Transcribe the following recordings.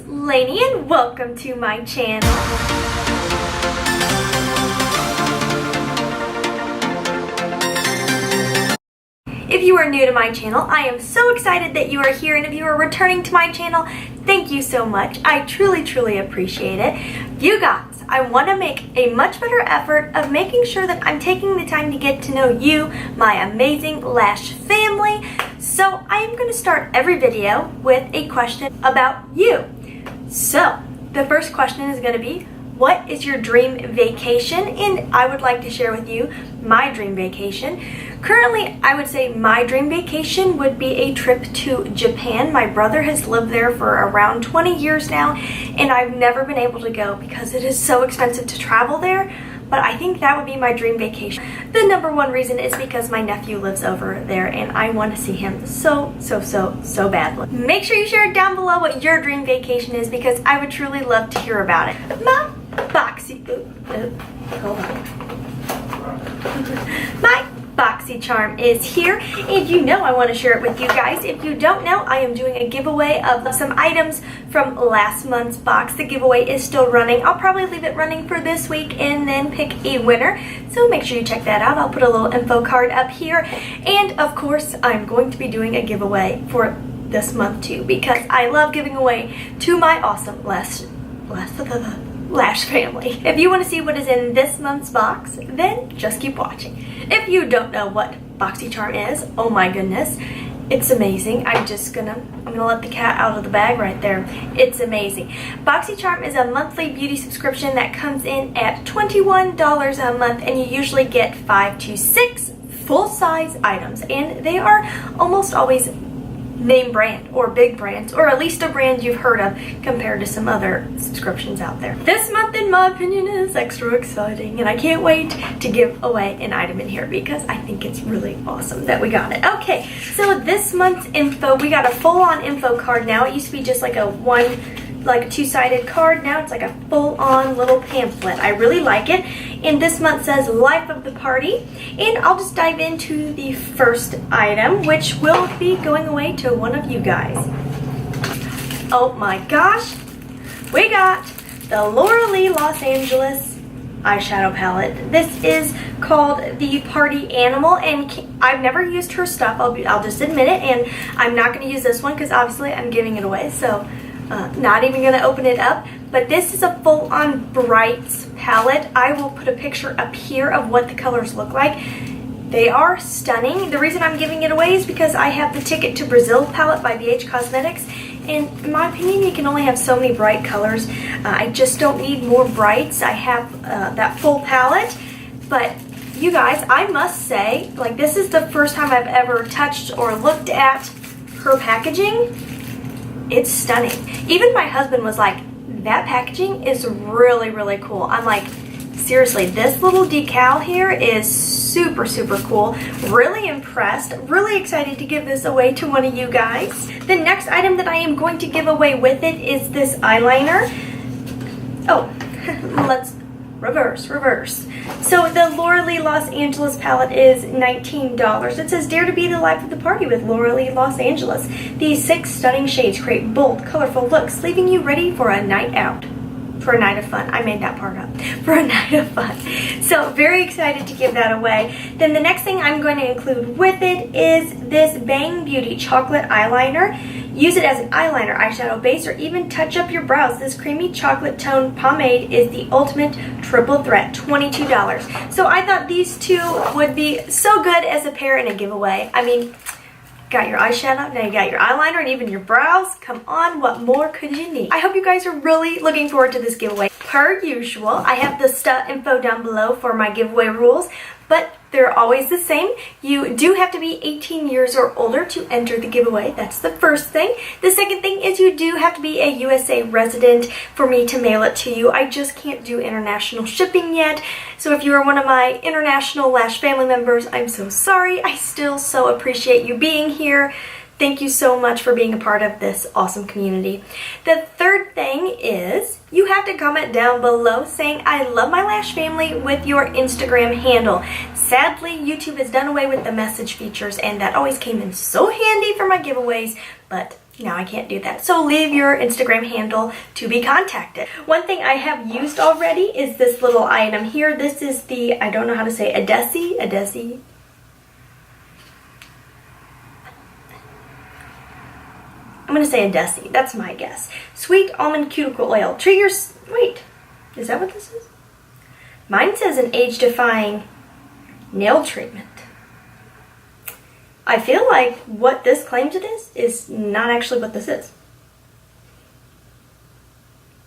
Laynie and welcome to my channel. If you are new to my channel, I am so excited that you are here, and if you are returning to my channel, thank you so much. I truly appreciate it. You guys, I want to make a much better effort of making sure that I'm taking the time to get to know you, my amazing Lash family. So I am going to start every video with a question about you. So the first question is going to be, what is your dream vacation? And I would like to share with you my dream vacation. Currently, I would say my dream vacation would be a trip to Japan. My brother has lived there for around 20 years now, and I've never been able to go because it is so expensive to travel there. But I think that would be my dream vacation. The number one reason is because my nephew lives over there and I want to see him so badly. Make sure you share down below what your dream vacation is because I would truly love to hear about it. My BOXYCHARM is here, and you know I want to share it with you guys. If you don't know, I am doing a giveaway of some items from last month's box. The giveaway is still running. I'll probably leave it running for this week and then pick a winner. So make sure you check that out. I'll put a little info card up here. And of course, I'm going to be doing a giveaway for this month too, because I love giving away to my awesome Lash family. If you want to see what is in this month's box, then just keep watching. If you don't know what BOXYCHARM is, oh my goodness, it's amazing. I'm gonna let the cat out of the bag right there. It's amazing. BOXYCHARM is a monthly beauty subscription that comes in at $21 a month, and you usually get 5 to 6 full-size items, and they are almost always name brand or big brands, or at least a brand you've heard of compared to some other subscriptions out there. This month, in my opinion, is extra exciting, and I can't wait to give away an item in here because I think it's really awesome that we got it. Okay, so this month's info, we got a full-on info card now. It used to be just like a two-sided card. Now it's like a full-on little pamphlet. I really like it. And this month says Life of the Party. And I'll just dive into the first item, which will be going away to one of you guys. Oh my gosh. We got the Laura Lee Los Angeles eyeshadow palette. This is called the Party Animal, and I've never used her stuff. I'll just admit it, and I'm not going to use this one because obviously I'm giving it away. So not even going to open it up, but this is a full-on brights palette. I will put a picture up here of what the colors look like. They are stunning. The reason I'm giving it away is because I have the Ticket to Brazil palette by BH Cosmetics, and in my opinion, you can only have so many bright colors. I just don't need more brights. I have that full palette, but you guys, I must say, like, this is the first time I've ever touched or looked at her packaging. It's stunning. Even my husband was like, that packaging is really cool. I'm like, seriously, this little decal here is super cool. Really impressed. Really excited to give this away to one of you guys. The next item that I am going to give away with it is this eyeliner. Oh, let's reverse. So the Laura Lee Los Angeles palette is $19. It says, dare to be the life of the party with Laura Lee Los Angeles. These 6 stunning shades create bold, colorful looks, leaving you ready for a night out. For a night of fun. I made that part up. For a night of fun. So very excited to give that away. Then the next thing I'm going to include with it is this Bang Beauty chocolate eyeliner. Use it as an eyeliner, eyeshadow base, or even touch up your brows. This creamy chocolate tone pomade is the ultimate triple threat, $22. So I thought these two would be so good as a pair in a giveaway. I mean, got your eyeshadow, now you got your eyeliner, and even your brows. Come on, what more could you need? I hope you guys are really looking forward to this giveaway. Per usual, I have the info down below for my giveaway rules, but they're always the same. You do have to be 18 years or older to enter the giveaway. That's the first thing. The second thing is you do have to be a USA resident for me to mail it to you. I just can't do international shipping yet. So if you are one of my international Lash family members, I'm so sorry. I still so appreciate you being here. Thank you so much for being a part of this awesome community. The third thing is you have to comment down below saying I love my Lash family with your Instagram handle. Sadly, YouTube has done away with the message features, and that always came in so handy for my giveaways, but Now I can't do that. So leave your Instagram handle to be contacted. One thing I have used already is this little item here. This is the, I don't know how to say, Adesi. I'm going to say Adesi. That's my guess. Sweet almond cuticle oil. Treat your, wait, is that what this is? Mine says an age-defying nail treatment. I feel like what this claims it is not actually what this is.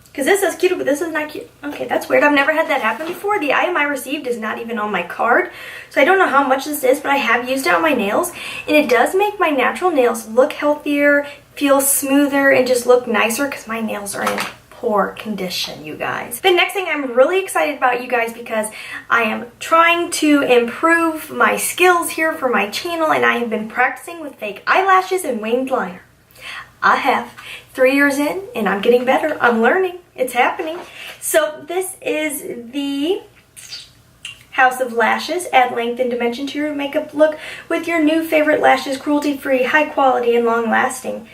Because this says cute, but this is not cute. Okay, that's weird. I've never had that happen before. The item I received is not even on my card. So I don't know how much this is, but I have used it on my nails. And it does make my natural nails look healthier, feel smoother, and just look nicer because my nails are in poor condition, you guys. The next thing I'm really excited about, you guys, because I am trying to improve my skills here for my channel, and I have been practicing with fake eyelashes and winged liner. I have 3 years in, and I'm getting better. I'm learning. It's happening. So this is the House of Lashes. Add length and dimension to your makeup look with your new favorite lashes. Cruelty-free, high quality, and long-lasting.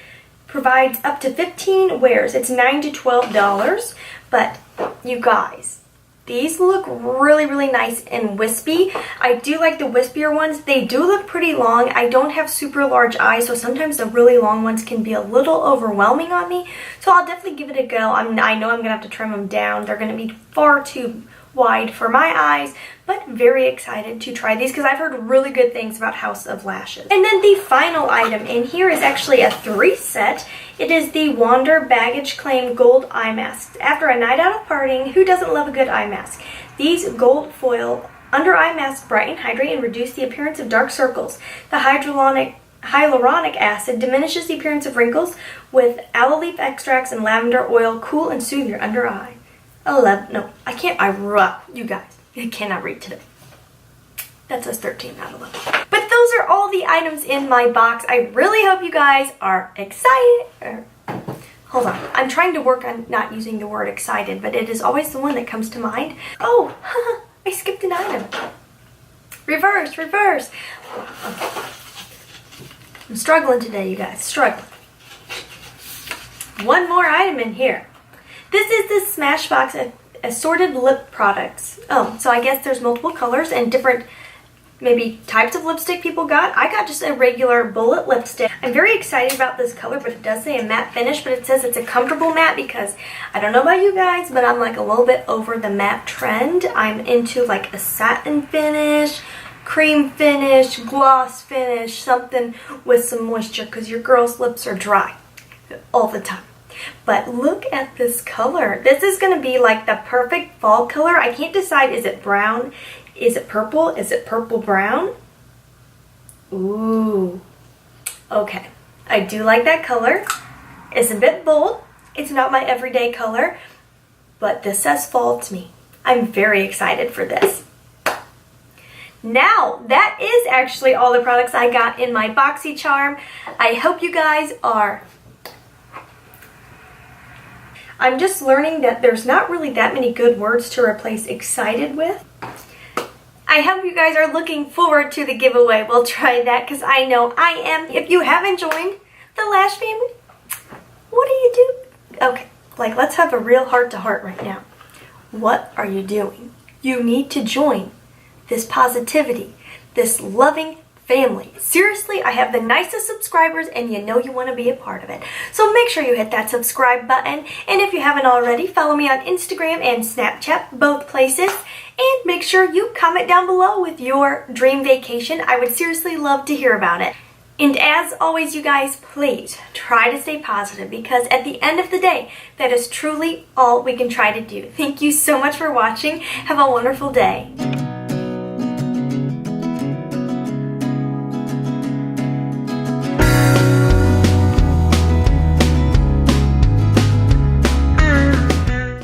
Provides up to 15 wears. It's $9 to $12, but you guys, these look really, really nice and wispy. I do like the wispier ones. They do look pretty long. I don't have super large eyes, so sometimes the really long ones can be a little overwhelming on me. So I'll definitely give it a go. I know I'm going to have to trim them down. They're going to be far too wide for my eyes, but very excited to try these because I've heard really good things about House of Lashes. And then the final item in here is actually a 3-set. It is the Wander Baggage Claim Gold Eye Masks. After a night out of partying, who doesn't love a good eye mask? These gold foil under eye masks brighten, hydrate, and reduce the appearance of dark circles. The hyaluronic acid diminishes the appearance of wrinkles with aloe leaf extracts and lavender oil. Cool and soothe your under eye. 11, no, I can't, you guys, I cannot read today. That says 13 out of 11. But those are all the items in my box. I really hope you guys are excited. Hold on, I'm trying to work on not using the word excited, but it is always the one that comes to mind. Oh, I skipped an item. Reverse. Okay. I'm struggling today, you guys, struggling. One more item in here. This is the Smashbox assorted lip products. Oh, so I guess there's multiple colors and different maybe types of lipstick people got. I got just a regular bullet lipstick. I'm very excited about this color, but it does say a matte finish, but it says it's a comfortable matte because I don't know about you guys, but I'm like a little bit over the matte trend. I'm into like a satin finish, cream finish, gloss finish, something with some moisture because your girl's lips are dry all the time. But look at this color. This is going to be like the perfect fall color. I can't decide, is it brown? Is it purple? Is it purple brown? Ooh. Okay. I do like that color. It's a bit bold. It's not my everyday color. But this says fall to me. I'm very excited for this. Now, that is actually all the products I got in my BOXYCHARM. I hope you guys are... I'm just learning that there's not really that many good words to replace excited with. I hope you guys are looking forward to the giveaway. We'll try that because I know I am. If you haven't joined the Lash Family, what do you do? Okay, like let's have a real heart-to-heart right now. What are you doing? You need to join this positivity, this loving family. Seriously, I have the nicest subscribers and you know you want to be a part of it. So make sure you hit that subscribe button. And if you haven't already, follow me on Instagram and Snapchat, both places. And make sure you comment down below with your dream vacation. I would seriously love to hear about it. And as always, you guys, please try to stay positive because at the end of the day, that is truly all we can try to do. Thank you so much for watching. Have a wonderful day.